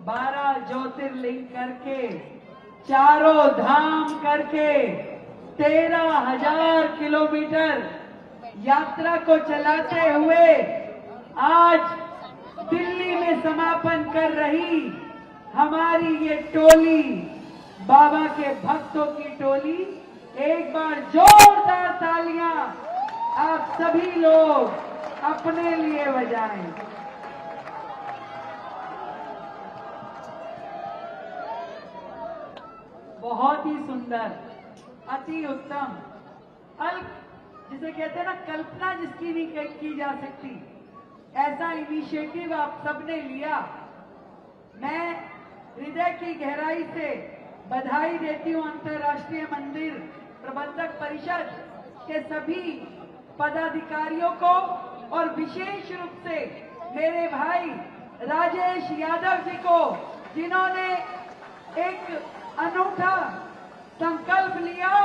12 ज्योतिर्लिंग करके, चारों धाम करके 13,000 किलोमीटर यात्रा को चलाते हुए आज दिल्ली में समापन कर रही हमारी ये टोली, बाबा के भक्तों की टोली, एक बार जोरदार तालियां आप सभी लोग अपने लिए बजाएं। बहुत ही सुंदर, अति उत्तम, अल्प जिसे कहते हैं ना, कल्पना जिसकी नहीं की जा सकती, ऐसा इनिशिएटिव आप सबने लिया। मैं हृदय की गहराई से बधाई देती हूं अंतर्राष्ट्रीय मंदिर प्रबंधक परिषद के सभी पदाधिकारियों को और विशेष रूप से मेरे भाई राजेश यादव जी को, जिन्होंने एक अनूठा संकल्प लिया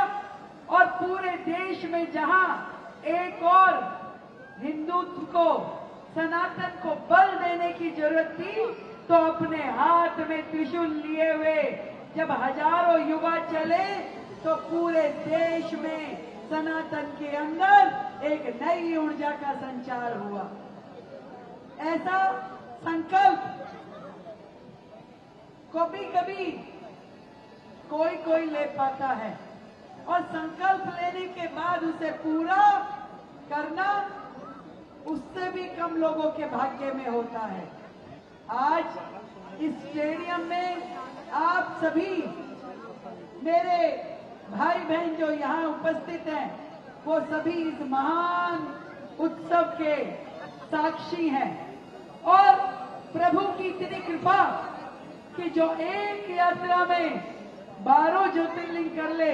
और पूरे देश में जहां एक और हिंदुत्व को, सनातन को बल देने की जरूरत थी, तो अपने हाथ में त्रिशूल लिए हुए जब हजारों युवा चले तो पूरे देश में सनातन के अंदर एक नई ऊर्जा का संचार हुआ। ऐसा संकल्प कभी कभी कोई ले पाता है और संकल्प लेने के बाद उसे पूरा करना उससे भी कम लोगों के भाग्य में होता है। आज इस स्टेडियम में आप सभी मेरे भाई बहन जो यहाँ उपस्थित हैं, वो सभी इस महान उत्सव के साक्षी हैं और प्रभु की इतनी कृपा कि जो एक यात्रा में 12 ज्योतिर्लिंग कर ले,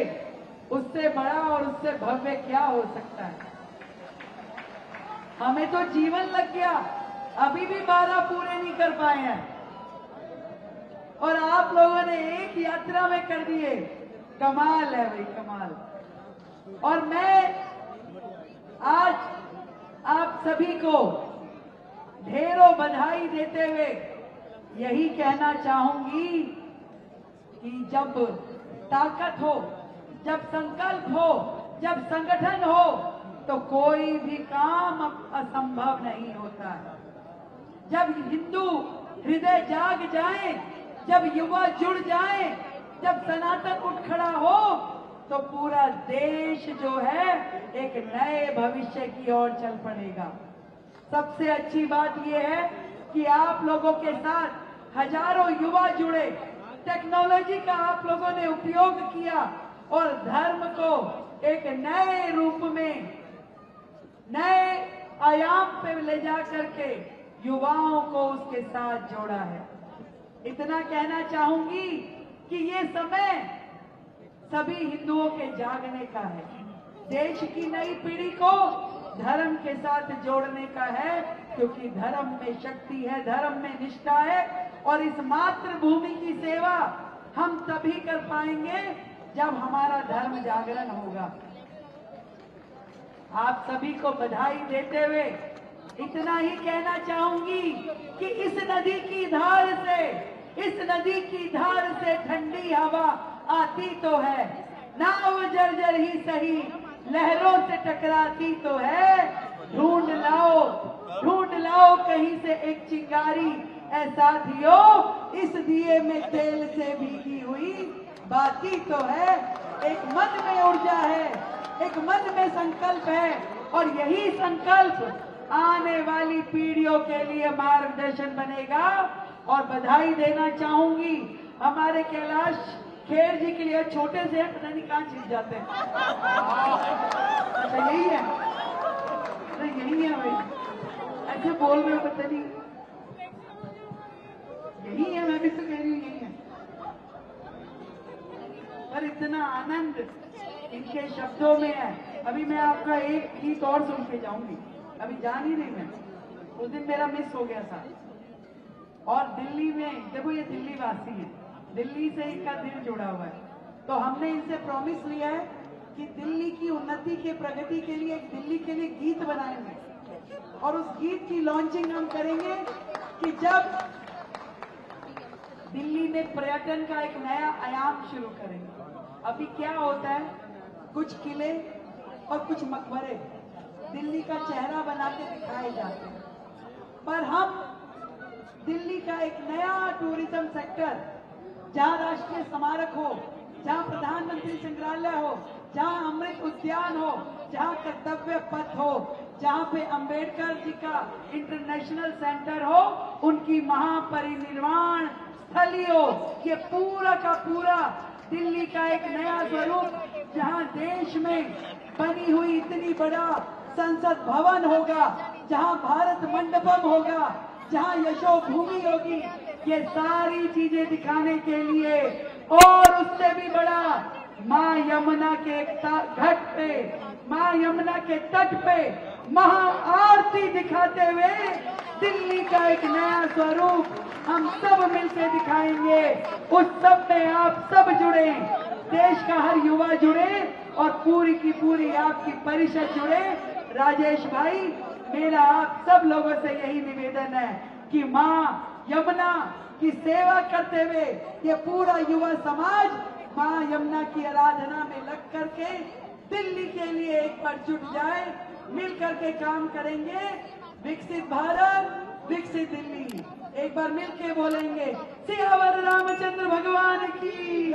उससे बड़ा और उससे भव्य क्या हो सकता है। हमें तो जीवन लग गया, अभी भी 12 पूरे नहीं कर पाए हैं और आप लोगों ने एक यात्रा में कर दिए। कमाल है भाई, कमाल। और मैं आज आप सभी को ढेरों बधाई देते हुए यही कहना चाहूंगी कि जब ताकत हो, जब संकल्प हो, जब संगठन हो, तो कोई भी काम असंभव नहीं होता है। जब हिंदू हृदय जाग जाए, जब युवा जुड़ जाए, जब सनातन उठ खड़ा हो, तो पूरा देश जो है एक नए भविष्य की ओर चल पड़ेगा। सबसे अच्छी बात यह है कि आप लोगों के साथ हजारों युवा जुड़े, टेक्नोलॉजी का आप लोगों ने उपयोग किया और धर्म को एक नए रूप में, नए आयाम पे ले जा करके युवाओं को उसके साथ जोड़ा है। इतना कहना चाहूंगी कि ये समय सभी हिंदुओं के जागने का है, देश की नई पीढ़ी को धर्म के साथ जोड़ने का है, क्योंकि धर्म में शक्ति है, धर्म में निष्ठा है और इस मातृभूमि की सेवा हम तभी कर पाएंगे जब हमारा धर्म जागरण होगा। आप सभी को बधाई देते हुए इतना ही कहना चाहूंगी कि इस नदी की धार से, इस नदी की धार से ठंडी हवा आती तो है, नाव जर्जर ही सही लहरों से टकराती तो है। ढूंढ लाओ कहीं से एक चिंगारी, ऐ साथियों इस दिए में तेल से भीगी हुई बाती तो है। एक मन में ऊर्जा है, एक मन में संकल्प है और यही संकल्प आने वाली पीढ़ियों के लिए मार्गदर्शन बनेगा। और बधाई देना चाहूंगी हमारे कैलाश खेर जी के लिए, छोटे से पता नहीं कहाँ छिप जाते हैं। अच्छा यही है, तो यही है भाई, ऐसे बोल रहे हो पता नहीं, यही है, मैं भी तो कह रही हूँ यही है। पर इतना आनंद इनके शब्दों में है। अभी मैं आपका एक गीत और सुन के जाऊंगी, अभी जान ही नहीं मैं, उस दिन मेरा मिस हो गया था। और दिल्ली में देखो, ये दिल्ली वासी है, दिल्ली से इनका दिल जुड़ा हुआ है, तो हमने इनसे प्रॉमिस लिया है कि दिल्ली की उन्नति के, प्रगति के लिए, दिल्ली के लिए गीत बनाएंगे और उस गीत की लॉन्चिंग हम करेंगे कि जब दिल्ली में पर्यटन का एक नया आयाम शुरू करेंगे। अभी क्या होता है, कुछ किले और कुछ मकबरे दिल्ली का चेहरा बना के दिखाए जाते हैं, पर हम दिल्ली का एक नया टूरिज्म सेक्टर, जहां राष्ट्रीय स्मारक हो, जहां प्रधानमंत्री संग्रहालय हो, जहां अमृत उद्यान हो, जहां कर्तव्य पथ हो, जहां पे अंबेडकर जी का इंटरनेशनल सेंटर हो, उनकी महापरिनिर्वाण स्थली हो, ये पूरा का पूरा दिल्ली का एक नया स्वरूप, जहां देश में बनी हुई इतनी बड़ा संसद भवन होगा, जहां भारत मंडपम होगा, जहां यशो भूमि होगी, ये सारी चीजें दिखाने के लिए, और उससे भी बड़ा मां यमुना के घाट पे, मां यमुना के तट पे महाआरती दिखाते हुए दिल्ली का एक नया स्वरूप हम सब मिलकर दिखाएंगे। उस सब में आप सब जुड़े, देश का हर युवा जुड़े और पूरी की पूरी आपकी परिषद जुड़े। राजेश भाई, मेरा आप सब लोगों से यही निवेदन है कि मां यमुना की सेवा करते हुए ये पूरा युवा समाज मां यमुना की आराधना में लग करके दिल्ली के लिए एक बार जुट जाए, मिल करके काम करेंगे। विकसित भारत, विकसित दिल्ली, एक बार मिलके बोलेंगे, सियावर रामचंद्र भगवान की।